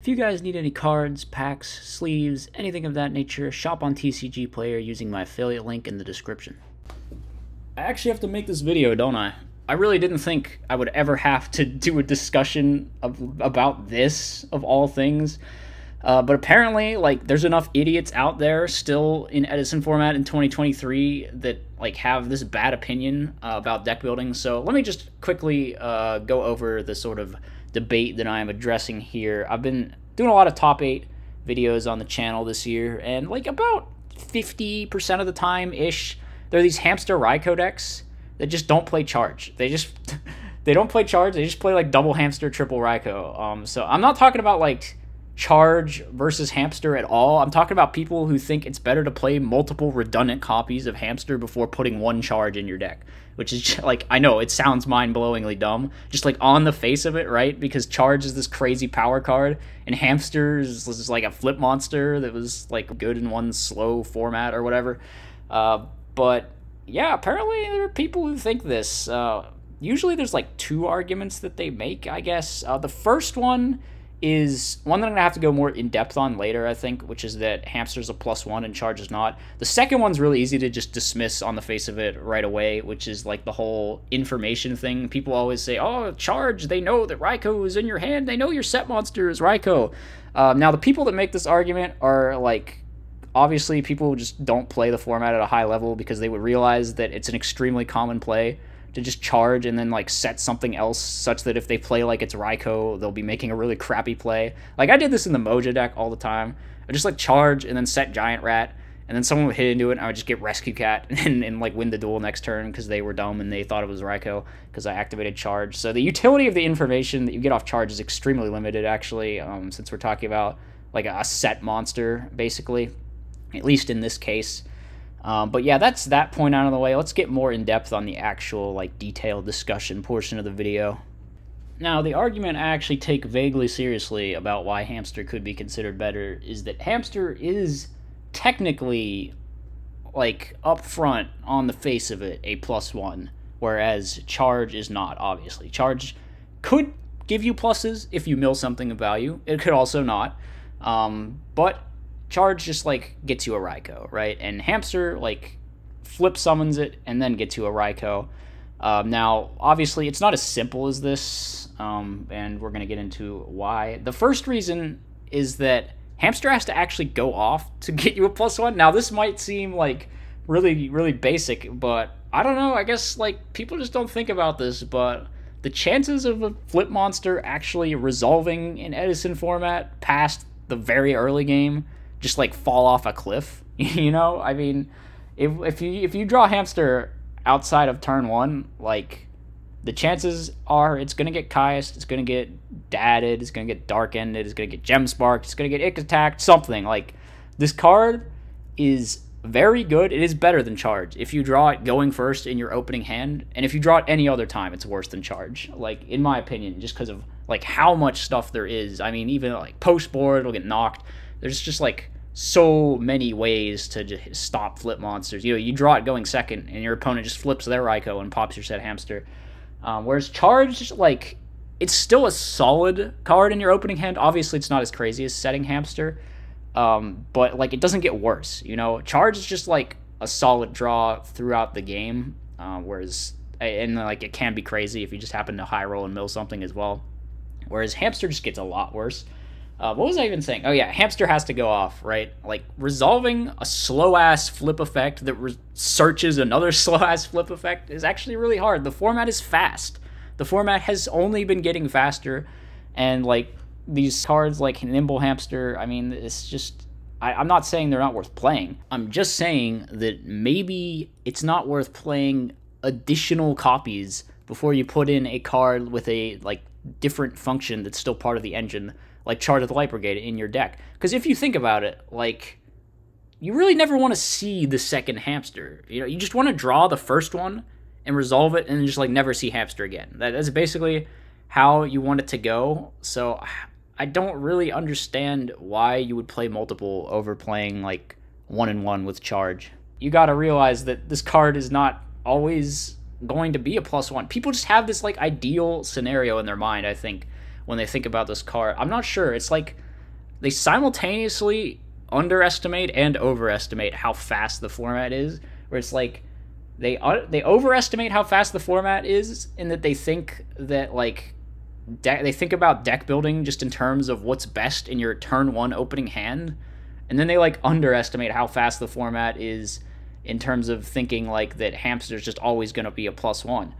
If you guys need any cards, packs, sleeves, anything of that nature, shop on TCG Player using my affiliate link in the description. I actually have to make this video, don't I? I really didn't think I would ever have to do a discussion about this, of all things. But apparently, there's enough idiots out there still in Edison Format in 2023 that, have this bad opinion about deck building. So let me just quickly go over the sort of debate that I am addressing here. I've been doing a lot of top 8 videos on the channel this year, and, about 50% of the time-ish, there are these hamster Raikou decks that just don't play charge. They don't play charge, they just play, double hamster, triple Raikou. So I'm not talking about, charge versus hamster at all. I'm talking about people who think it's better to play multiple redundant copies of hamster before putting one charge in your deck, which is just, I know it sounds mind-blowingly dumb, just on the face of it, right? Because charge is this crazy power card, and hamster is just a flip monster that was good in one slow format or whatever. But yeah, apparently there are people who think this. Usually there's 2 arguments that they make, I guess. The first one is one that I'm going to have to go more in-depth on later, I think, which is that hamster's a +1 and charge is not. The second one's really easy to just dismiss on the face of it right away, which is the whole information thing. People always say, oh, charge, they know that Raikou is in your hand, they know your set monster is Raikou. Now, the people that make this argument are, obviously people who just don't play the format at a high level, because they would realize that it's an extremely common play to just charge and then set something else such that if they play it's Raikou, they'll be making a really crappy play. I did this in the Moja deck all the time. I just charge and then set Giant Rat, and then someone would hit into it and I would just get Rescue Cat and win the duel next turn because they were dumb and they thought it was Raikou because I activated charge. So the utility of the information that you get off charge is extremely limited, actually, since we're talking about a set monster, basically, at least in this case. But yeah, that's that point out of the way. Let's get more in depth on the actual detailed discussion portion of the video. Now, the argument I actually take vaguely seriously about why hamster could be considered better is that hamster is technically up front on the face of it a +1, whereas charge is not, obviously. Charge could give you pluses if you mill something of value. It could also not. But charge just gets you a Raikou, right? And hamster flip summons it and then gets you a Raikou. Now, obviously, it's not as simple as this, and we're gonna get into why. The first reason is that hamster has to actually go off to get you a +1. Now, this might seem really, really basic, but I don't know. I guess people just don't think about this, but the chances of a flip monster actually resolving in Edison format past the very early game just fall off a cliff, you know? I mean, if you draw hamster outside of turn 1, the chances are it's gonna get Caiused, it's gonna get dadded, it's gonna get dark ended, it's gonna get gem sparked, it's gonna get ick attacked, something. This card is very good. It is better than charge if you draw it going first in your opening hand, and if you draw it any other time, it's worse than charge, in my opinion, just because of how much stuff there is. I mean, even post board, it'll get knocked. There's just so many ways to just stop flip monsters. You draw it going second, and your opponent just flips their Raikou and pops your set hamster. Whereas charge, it's still a solid card in your opening hand. Obviously, it's not as crazy as setting hamster, but it doesn't get worse. Charge is just a solid draw throughout the game. Whereas, and it can be crazy if you just happen to high roll and mill something as well. Whereas hamster just gets a lot worse. What was I even saying? Oh yeah, hamster has to go off, right? Resolving a slow-ass flip effect that searches another slow-ass flip effect is actually really hard. The format is fast. The format has only been getting faster, and these cards Nimble Hamster, I mean, it's just... I'm not saying they're not worth playing. I'm just saying that maybe it's not worth playing additional copies before you put in a card with a different function that's still part of the engine, Charge of the Light Brigade, in your deck. Because if you think about it, you really never want to see the second hamster. You just want to draw the first one and resolve it and just never see hamster again. That's basically how you want it to go. So I don't really understand why you would play multiple over playing 1-1 with charge. You gotta realize that this card is not always going to be a +1. People just have this ideal scenario in their mind, I think, when they think about this card. I'm not sure. It's they simultaneously underestimate and overestimate how fast the format is, where it's like they overestimate how fast the format is in that they think that like they think about deck building just in terms of what's best in your turn 1 opening hand, and then they like underestimate how fast the format is in terms of thinking like that Hamster's just always going to be a +1.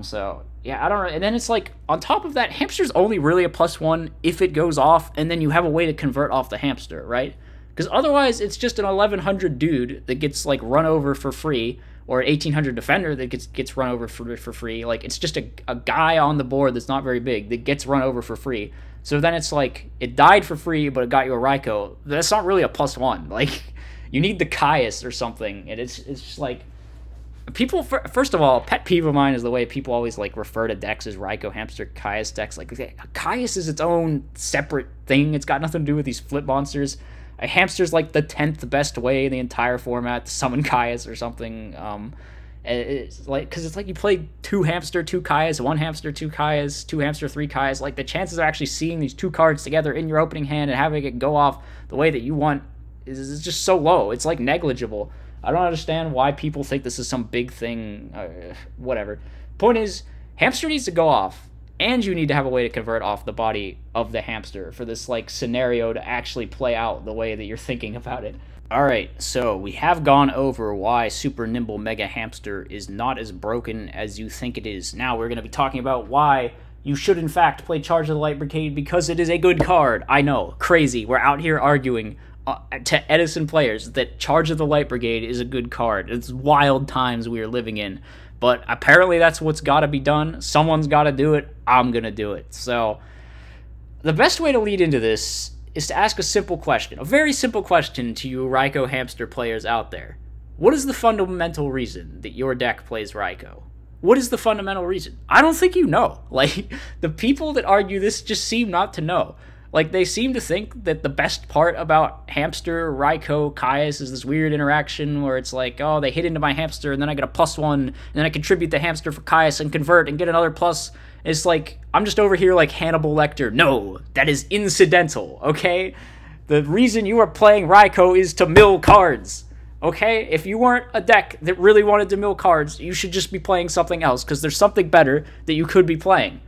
So yeah, I don't know. And then it's like on top of that, Hamster's only really a +1 if it goes off, and then you have a way to convert off the Hamster, right? Because otherwise, it's just an 1100 dude that gets like run over for free, or an 1800 defender that gets run over for free. Like it's just a guy on the board that's not very big that gets run over for free. So then it's like it died for free, but it got you a Raikou. That's not really a +1. Like you need the Caius or something, and it's just like people. First of all, pet peeve of mine is the way people always like refer to decks as Raikou, Hamster, Caius decks. Like Caius is its own separate thing. It's got nothing to do with these flip monsters. A Hamster's like the 10th best way in the entire format to summon Caius or something. It's like, because it's like you play 2 Hamster, 2 Caius, 1 Hamster, 2 Caius, 2 Hamster, 3 Caius. Like the chances of actually seeing these 2 cards together in your opening hand and having it go off the way that you want is just so low. It's like negligible. I don't understand why people think this is some big thing. Whatever. Point is, Hamster needs to go off, and you need to have a way to convert off the body of the Hamster for this like scenario to actually play out the way that you're thinking about it. Alright, so we have gone over why Super Nimble Mega Hamster is not as broken as you think it is. Now we're going to be talking about why you should in fact play Charge of the Light Brigade, because it is a good card. I know, crazy. We're out here arguing to Edison players that Charge of the Light Brigade is a good card. It's wild times we are living in. But apparently that's what's got to be done. Someone's got to do it. I'm going to do it. So the best way to lead into this is to ask a simple question, a very simple question to you Raikou Hamster players out there. What is the fundamental reason that your deck plays Raikou? What is the fundamental reason? I don't think you know. Like, the people that argue this just seem not to know. Like, they seem to think that the best part about Hamster, Raikou, Caius is this weird interaction where it's like, oh, they hit into my Hamster, and then I get a +1, and then I contribute the Hamster for Caius and convert and get another plus. It's like, I'm just over here like Hannibal Lecter. No, that is incidental, okay? The reason you are playing Raikou is to mill cards, okay? If you weren't a deck that really wanted to mill cards, you should just be playing something else, because there's something better that you could be playing,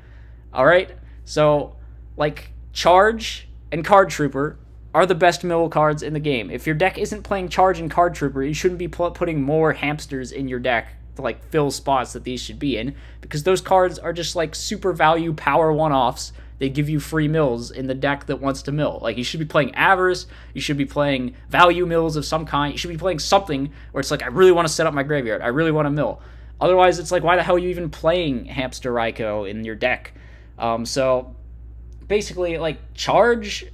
alright? So, like, Charge and Card Trooper are the best mill cards in the game. If your deck isn't playing Charge and Card Trooper, you shouldn't be putting more Hamsters in your deck to like fill spots that these should be in, because those cards are just like super value power one-offs. They give you free mills in the deck that wants to mill. Like, you should be playing Avarice, you should be playing value mills of some kind, you should be playing something where it's like, I really want to set up my graveyard, I really want to mill. Otherwise, it's like, why the hell are you even playing Hamster Raikou in your deck? So basically, like, Charge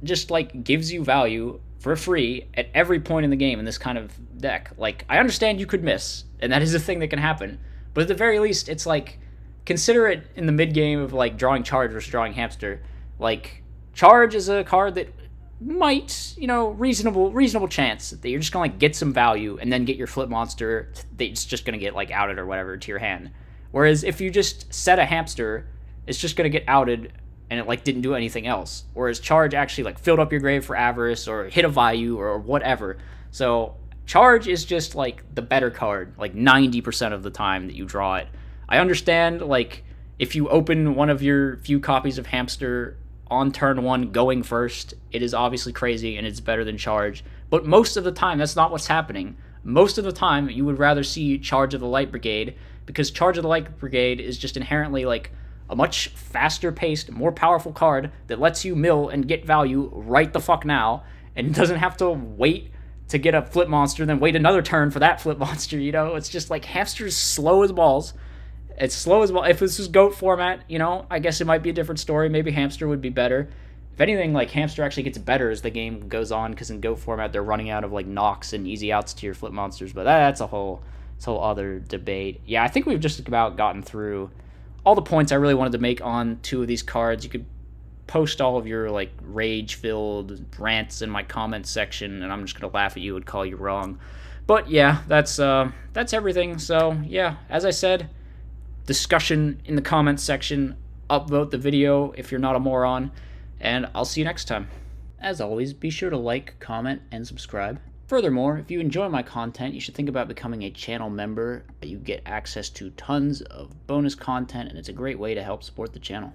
just like gives you value for free at every point in the game in this kind of deck. Like, I understand you could miss, and that is a thing that can happen, but at the very least, it's like, consider it in the mid-game of like drawing Charge versus drawing Hamster. Like, Charge is a card that might, you know, reasonable chance that you're just gonna like get some value and then get your flip monster that's just gonna get like outed or whatever to your hand. Whereas if you just set a Hamster, it's just gonna get outed and it like didn't do anything else. Whereas Charge actually like filled up your grave for Avarice or hit a value or whatever. So Charge is just like the better card, like 90% of the time that you draw it. I understand, like, if you open one of your few copies of Hamster on turn 1 going first, it is obviously crazy and it's better than Charge. But most of the time, that's not what's happening. Most of the time, you would rather see Charge of the Light Brigade, because Charge of the Light Brigade is just inherently, like, a much faster-paced, more powerful card that lets you mill and get value right the fuck now, and doesn't have to wait to get a flip monster, then wait another turn for that flip monster, you know? It's just, like, Hamster's slow as balls. It's slow as well. If this was GOAT format, you know, I guess it might be a different story. Maybe Hamster would be better. If anything, like, Hamster actually gets better as the game goes on, because in GOAT format, they're running out of, like, knocks and easy outs to your flip monsters, but that's a whole other debate. Yeah, I think we've just about gotten through all the points I really wanted to make on 2 of these cards. You could post all of your, like, rage-filled rants in my comments section, and I'm just going to laugh at you and call you wrong. But, yeah, that's everything. So, yeah, as I said, discussion in the comments section, upvote the video if you're not a moron, and I'll see you next time. As always, be sure to like, comment, and subscribe. Furthermore, if you enjoy my content, you should think about becoming a channel member. You get access to tons of bonus content, and it's a great way to help support the channel.